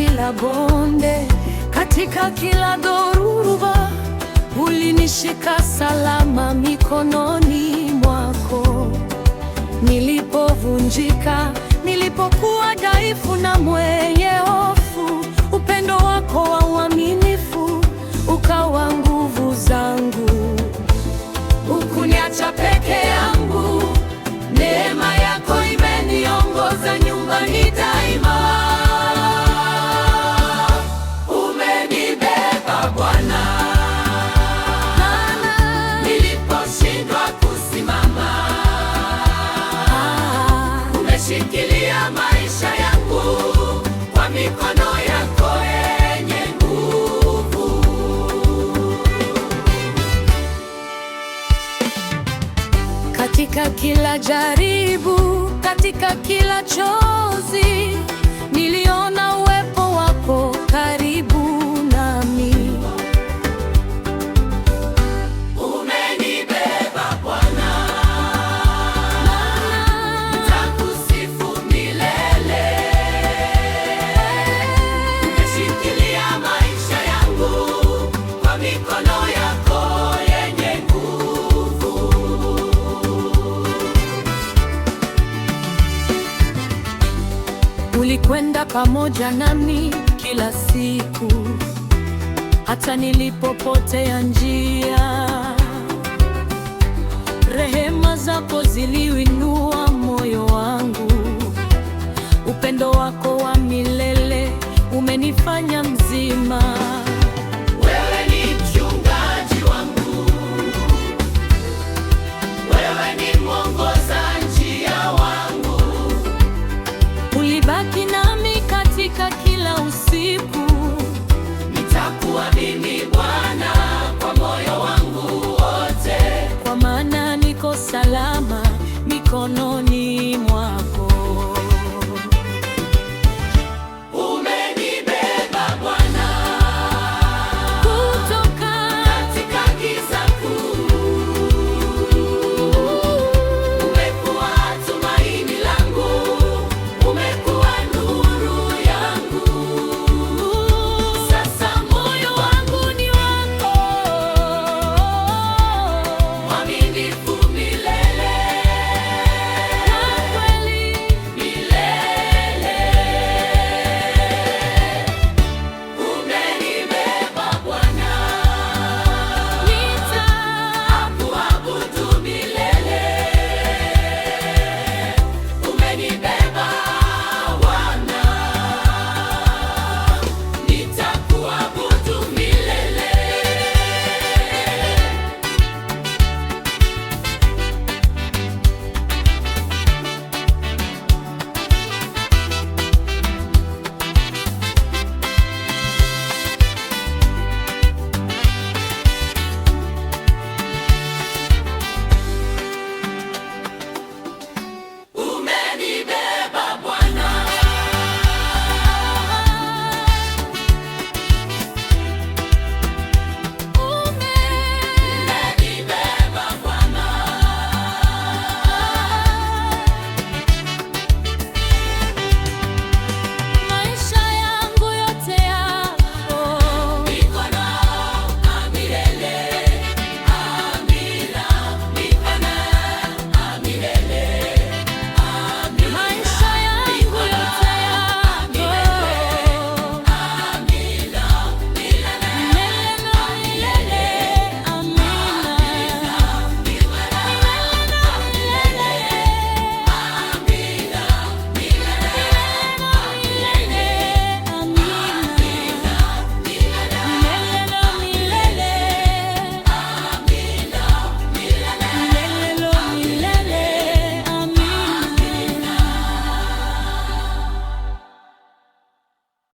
katikati la bonde, katika kila dhoruba, ulinishika salama mikononi mwako. Nilipovunjika, nilipokuwa dhaifu na mwenye hofu, upendo wako wa uaminifu ukawa nguvu zangu. Hukuniacha peke yangu, neema yako imeniongoza nyumbani daima. Umenibeba Bwana, niliposhindwa kusimama. Umeshikilia maisha yangu kwa mikono yako yenye nguvu. Katika kila jaribu, katika kila chozi, niliona uwepo wako karibu nami. Umenibeba Bwana, nitakusifu milele. Umeshikilia maisha yangu kwa mikono yako yenye nguvu. Ulikwenda pamoja nami kila siku, hata nilipopotea njia. Rehema zako ziliuinua moyo wangu. Upendo wako wa milele umenifanya